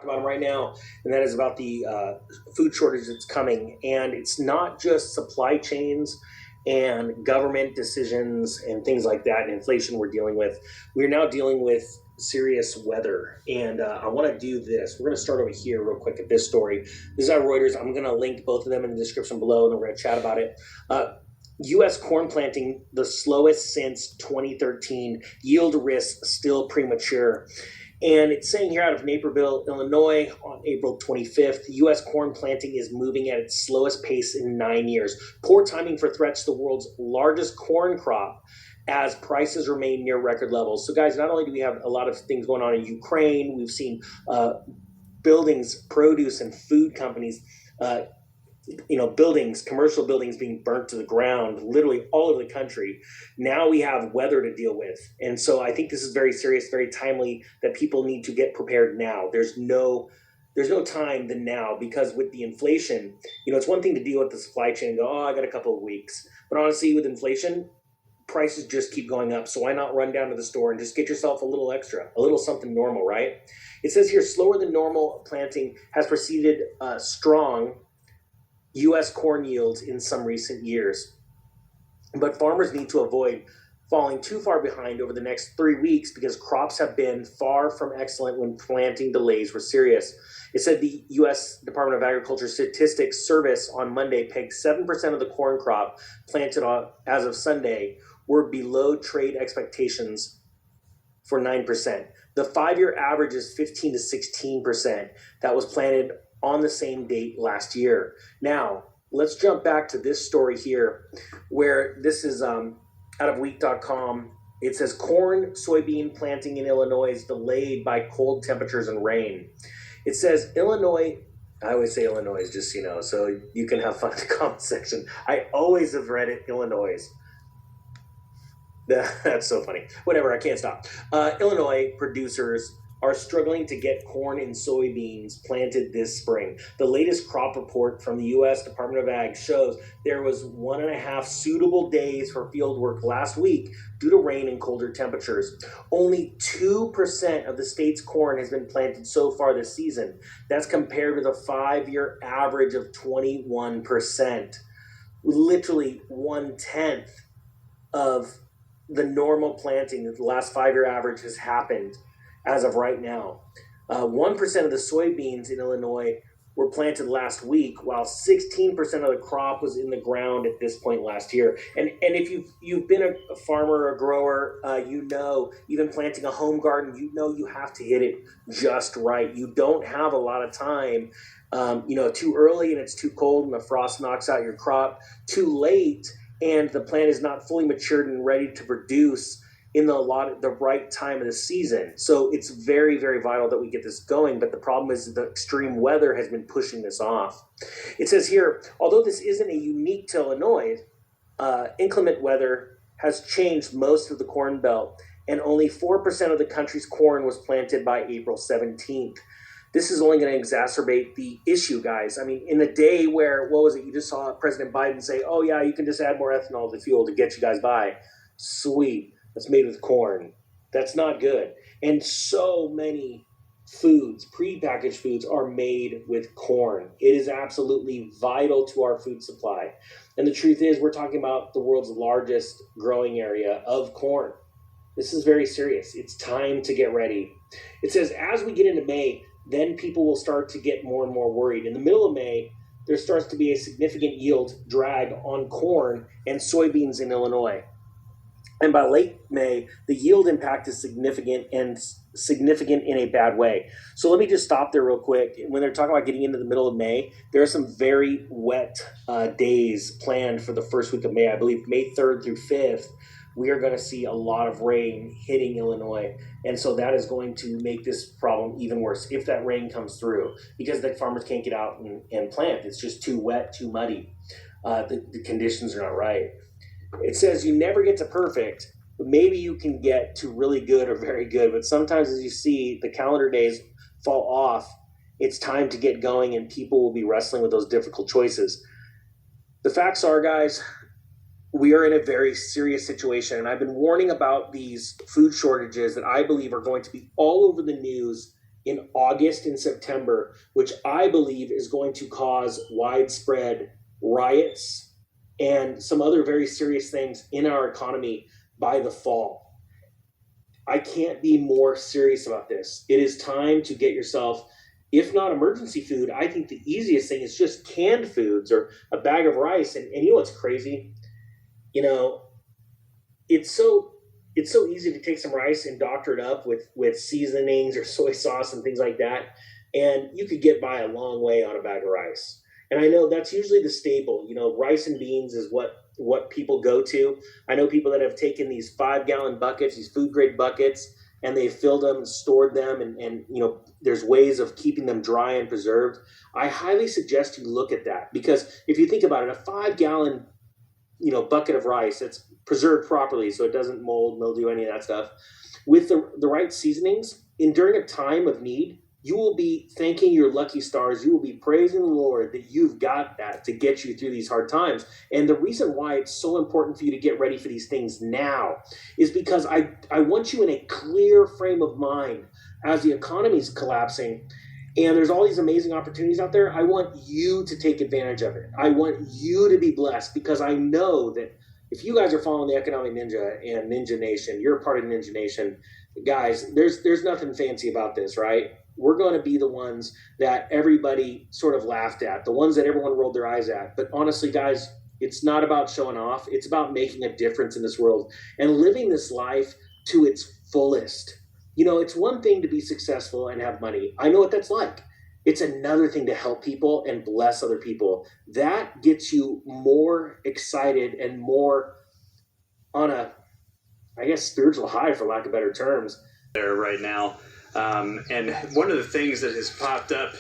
about them right now, and that is about the food shortage that's coming. And it's not just supply chains and government decisions and things like that and inflation we're dealing with. We're now dealing with serious weather. And I want to do this. We're going to start over here real quick at this story. This is our Reuters. I'm going to link both of them in the description below, and then we're going to chat about it. U.S. corn planting the slowest since 2013. Yield risks still premature. And it's saying here out of Naperville, Illinois, on April 25th, U.S. corn planting is moving at its slowest pace in 9 years. Poor timing for threats to the world's largest corn crop as prices remain near record levels. So, guys, not only do we have a lot of things going on in Ukraine, we've seen buildings, produce, and food companies buildings, commercial buildings being burnt to the ground, literally all over the country. Now we have weather to deal with. And so I think this is very serious, very timely, that people need to get prepared now. There's no time than now, because with the inflation, it's one thing to deal with the supply chain and go, oh, I got a couple of weeks. But honestly, with inflation, prices just keep going up. So why not run down to the store and just get yourself a little extra, a little something normal, right? It says here, slower than normal planting has preceded strong U.S. corn yields in some recent years. But farmers need to avoid falling too far behind over the next 3 weeks, because crops have been far from excellent when planting delays were serious. It said the U.S. Department of Agriculture Statistics Service on Monday pegged 7% of the corn crop planted as of Sunday were below trade expectations for 9%. The 5-year average is 15 to 16% that was planted on the same date last year. Now, let's jump back to this story here, where this is out of week.com. It says corn, soybean planting in Illinois is delayed by cold temperatures and rain. It says Illinois, I always say Illinois, just so you can have fun in the comment section. I always have read it Illinois. That's so funny. Whatever, I can't stop. Illinois producers are struggling to get corn and soybeans planted this spring. The latest crop report from the U.S. Department of Ag shows there was 1.5 suitable days for field work last week due to rain and colder temperatures. Only 2% of the state's corn has been planted so far this season. That's compared with a 5-year average of 21%. Literally 1/10 of the normal planting that the last 5-year average has happened as of right now. 1% of the soybeans in Illinois were planted last week, while 16% of the crop was in the ground at this point last year. And if you've been a farmer or a grower, even planting a home garden, you have to hit it just right. You don't have a lot of time. Too early and it's too cold and the frost knocks out your crop. Too late and the plant is not fully matured and ready to produce in the right time of the season. So it's very, very vital that we get this going. But the problem is the extreme weather has been pushing this off. It says here, although this isn't a unique to Illinois, inclement weather has changed most of the Corn Belt, and only 4% of the country's corn was planted by April 17th. This is only going to exacerbate the issue, guys. I mean, in the day where, you just saw President Biden say, oh yeah, you can just add more ethanol to fuel to get you guys by. Sweet. That's made with corn. That's not good. And so many foods, prepackaged foods, are made with corn. It is absolutely vital to our food supply. And the truth is, we're talking about the world's largest growing area of corn. This is very serious. It's time to get ready. It says, as we get into May, then people will start to get more and more worried. In the middle of May, there starts to be a significant yield drag on corn and soybeans in Illinois. And by late May, the yield impact is significant in a bad way. So let me just stop there real quick. When they're talking about getting into the middle of May, there are some very wet days planned for the first week of May. I believe May 3rd through 5th, we are going to see a lot of rain hitting Illinois. And so that is going to make this problem even worse if that rain comes through, because the farmers can't get out and plant. It's just too wet, too muddy. The conditions are not right. It says you never get to perfect, but maybe you can get to really good or very good. But sometimes, as you see, the calendar days fall off. It's time to get going, and people will be wrestling with those difficult choices. The facts are, guys, we are in a very serious situation, and I've been warning about these food shortages that I believe are going to be all over the news in August and September, which I believe is going to cause widespread riots and some other very serious things in our economy by the fall. I can't be more serious about this. It is time to get yourself, if not emergency food, I think the easiest thing is just canned foods or a bag of rice. And you know what's crazy? You know, it's so easy to take some rice and doctor it up with seasonings or soy sauce and things like that, and you could get by a long way on a bag of rice. And I know that's usually the staple. Rice and beans is what people go to. I know people that have taken these 5 gallon buckets, these food grade buckets, and they've filled them and stored them, and there's ways of keeping them dry and preserved. I highly suggest you look at that, because if you think about it, a 5 gallon bucket of rice that's preserved properly so it doesn't mold, mildew, any of that stuff, with the right seasonings, and during a time of need, you will be thanking your lucky stars. You will be praising the Lord that you've got that to get you through these hard times. And the reason why it's so important for you to get ready for these things now is because I want you in a clear frame of mind as the economy is collapsing and there's all these amazing opportunities out there. I want you to take advantage of it. I want you to be blessed, because I know that if you guys are following the Economic Ninja and Ninja Nation, you're a part of Ninja Nation, guys, there's nothing fancy about this, right? We're going to be the ones that everybody sort of laughed at, the ones that everyone rolled their eyes at. But honestly, guys, it's not about showing off. It's about making a difference in this world and living this life to its fullest. It's one thing to be successful and have money. I know what that's like. It's another thing to help people and bless other people. That gets you more excited and more on a, I guess, spiritual high, for lack of better terms. There right now. And one of the things that has popped up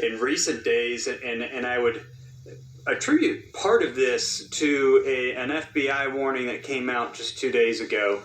in recent days, and I would attribute part of this to an FBI warning that came out just 2 days ago,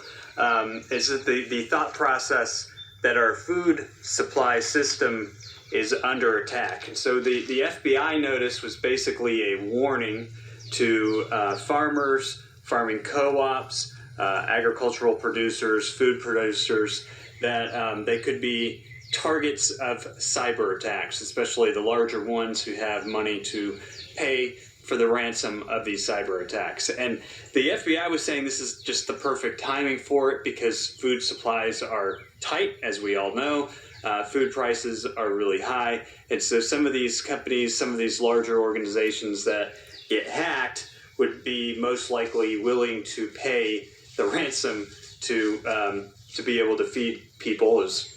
is that the thought process that our food supply system is under attack. And so the FBI notice was basically a warning to farmers, farming co-ops, agricultural producers, food producers, that they could be targets of cyber attacks, especially the larger ones who have money to pay for the ransom of these cyber attacks. And the FBI was saying this is just the perfect timing for it, because food supplies are tight, as we all know. Food prices are really high. And so some of these companies, some of these larger organizations that get hacked would be most likely willing to pay the ransom to be able to feed people, as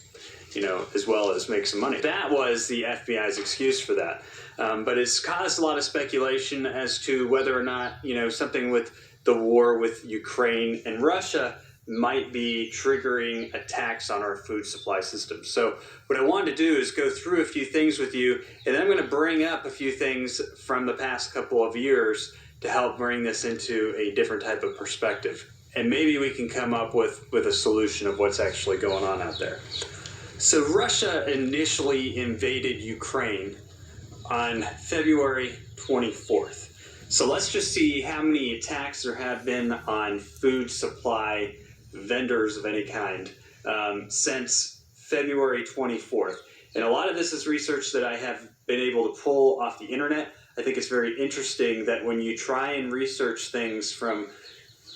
well as make some money. That was the FBI's excuse for that. But it's caused a lot of speculation as to whether or not, something with the war with Ukraine and Russia might be triggering attacks on our food supply system. So what I wanted to do is go through a few things with you, and then I'm going to bring up a few things from the past couple of years to help bring this into a different type of perspective. And maybe we can come up with a solution of what's actually going on out there. So Russia initially invaded Ukraine on February 24th. So let's just see how many attacks there have been on food supply vendors of any kind since February 24th. And a lot of this is research that I have been able to pull off the internet. I think it's very interesting that when you try and research things from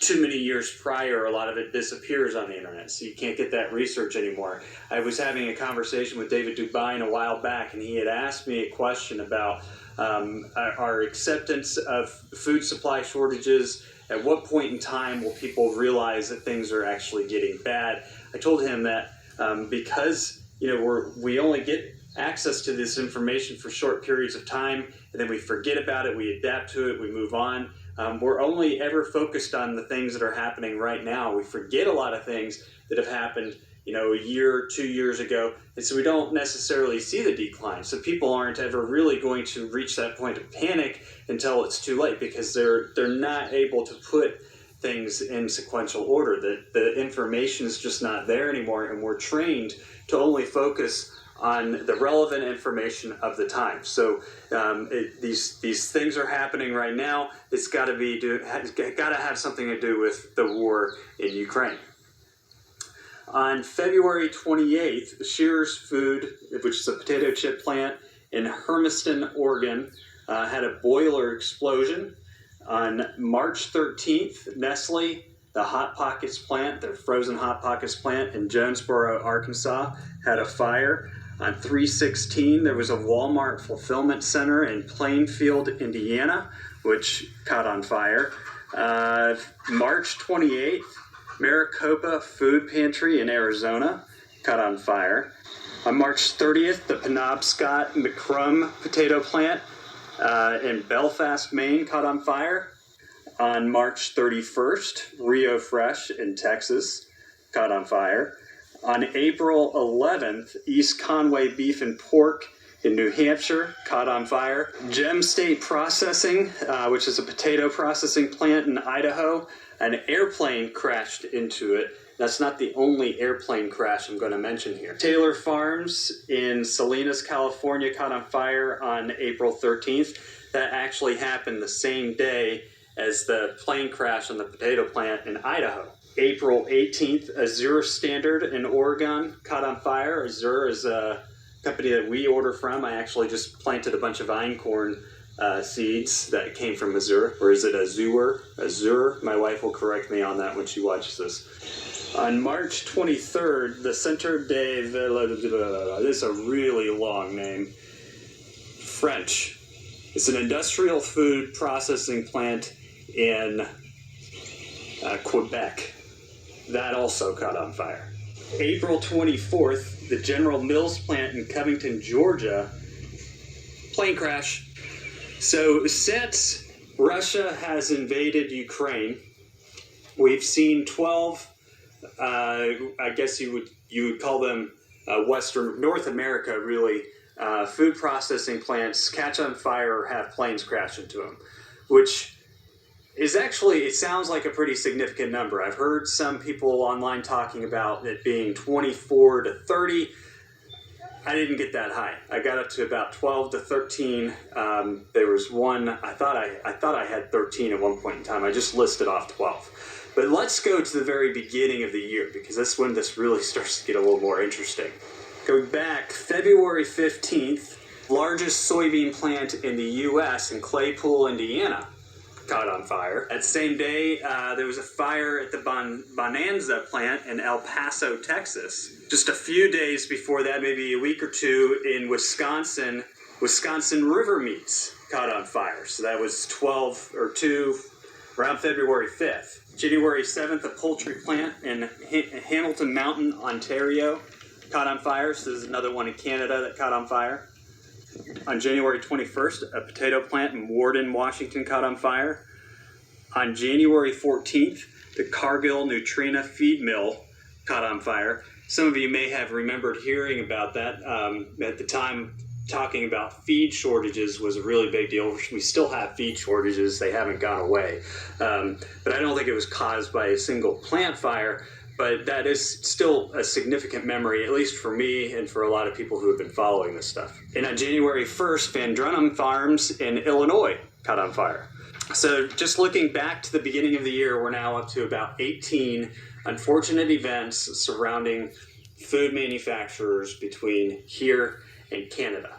too many years prior, a lot of it disappears on the internet, so you can't get that research anymore. I was having a conversation with David Dubine a while back, and he had asked me a question about our acceptance of food supply shortages. At what point in time will people realize that things are actually getting bad? I told him that because we only get access to this information for short periods of time, and then we forget about it, we adapt to it, we move on. We're only ever focused on the things that are happening right now. We forget a lot of things that have happened, a year, 2 years ago, and so we don't necessarily see the decline. So people aren't ever really going to reach that point of panic until it's too late, because they're not able to put things in sequential order. The information is just not there anymore, and we're trained to only focus on the relevant information of the time. So these things are happening right now. It's got to have something to do with the war in Ukraine. On February 28th, Shearer's Food, which is a potato chip plant in Hermiston, Oregon, had a boiler explosion. On March 13th, Nestle, the Hot Pockets plant, the frozen Hot Pockets plant in Jonesboro, Arkansas, had a fire. On 3/16, there was a Walmart fulfillment center in Plainfield, Indiana, which caught on fire. March 28th, Maricopa Food Pantry in Arizona caught on fire. On March 30th, the Penobscot McCrum potato plant in Belfast, Maine caught on fire. On March 31st, Rio Fresh in Texas caught on fire. On April 11th, East Conway Beef and Pork in New Hampshire caught on fire. Gem State Processing, which is a potato processing plant in Idaho, an airplane crashed into it. That's not the only airplane crash I'm going to mention here. Taylor Farms in Salinas, California caught on fire on April 13th. That actually happened the same day as the plane crash on the potato plant in Idaho. April 18th, Azure Standard in Oregon caught on fire. Azure is a company that we order from. I actually just planted a bunch of einkorn seeds that came from Azure. Or is it Azure? Azure? My wife will correct me on that when she watches this. On March 23rd, the Centre des... This is a really long name. French. It's an industrial food processing plant in Quebec. That also caught on fire. April 24th, the General Mills plant in Covington, Georgia, plane crash. So since Russia has invaded Ukraine, we've seen 12, I guess you would call them Western, North America really, food processing plants catch on fire or have planes crash into them, which is actually, it sounds like a pretty significant number. I've heard some people online talking about it being 24 to 30. I didn't get that high. I got up to about 12 to 13. There was one, I thought I had 13 at one point in time. I just listed off 12. But let's go to the very beginning of the year, because that's when this really starts to get a little more interesting. Going back, February 15th, largest soybean plant in the U.S. in Claypool, Indiana, caught on fire. That same day, there was a fire at the Bonanza plant in El Paso, Texas. Just a few days before that, maybe a week or two, in Wisconsin River Meats caught on fire. So that was 12 or 2 around February 5th. January 7th, a poultry plant in Hamilton Mountain, Ontario caught on fire. So there's another one in Canada that caught on fire. On January 21st, a potato plant in Warden, Washington caught on fire. On January 14th, the Cargill Nutrena feed mill caught on fire. Some of you may have remembered hearing about that. At the time, talking about feed shortages was a really big deal. We still have feed shortages. They haven't gone away. But I don't think it was caused by a single plant fire. But that is still a significant memory, at least for me and for a lot of people who have been following this stuff. And on January 1st, Van Drunum Farms in Illinois caught on fire. So just looking back to the beginning of the year, we're now up to about 18 unfortunate events surrounding food manufacturers between here and Canada.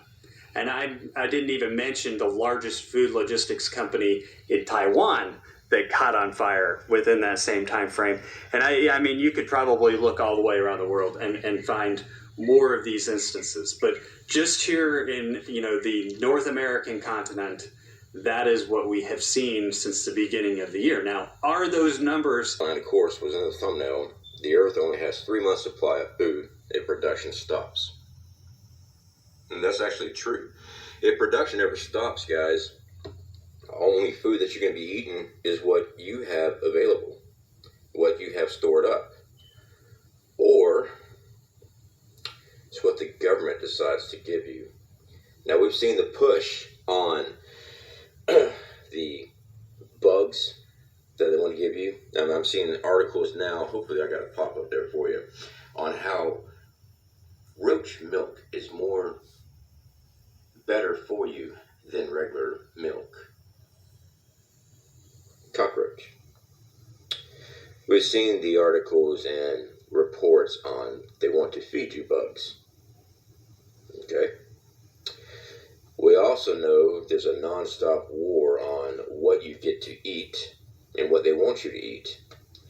And I didn't even mention the largest food logistics company in Taiwan that caught on fire within that same time frame. And I mean, you could probably look all the way around the world and find more of these instances. But just here in the North American continent, that is what we have seen since the beginning of the year. Now, are those numbers... And of course, was in the thumbnail. The Earth only has 3 months supply of food if production stops. And that's actually true. If production ever stops, guys, only food that you're going to be eating is what you have available, what you have stored up, or it's what the government decides to give you. Now, we've seen the push on the bugs that they want to give you. I'm seeing articles now, hopefully I got it pop up there for you, on how roach milk is better for you than regular milk. Cockroach. We've seen the articles and reports on they want to feed you bugs. Okay? We also know there's a nonstop war on what you get to eat and what they want you to eat.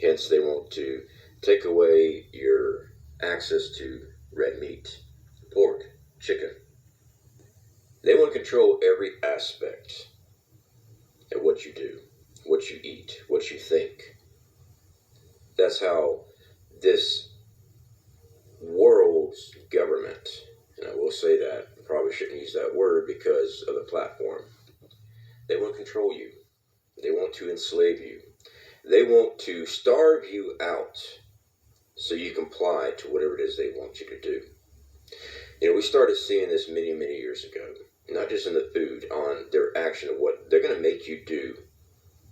Hence, they want to take away your access to red meat, pork, chicken. They want to control every aspect of what you do, what you eat, what you think. That's how this world's government, and I will say that, I probably shouldn't use that word because of the platform. They want to control you. They want to enslave you. They want to starve you out so you comply to whatever it is they want you to do. You know, we started seeing this many, many years ago, not just in the food, on their action of what they're going to make you do,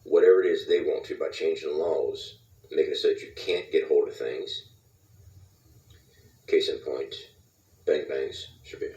whatever it is they want to by changing laws, making it so that you can't get hold of things. Case in point, bang bangs should be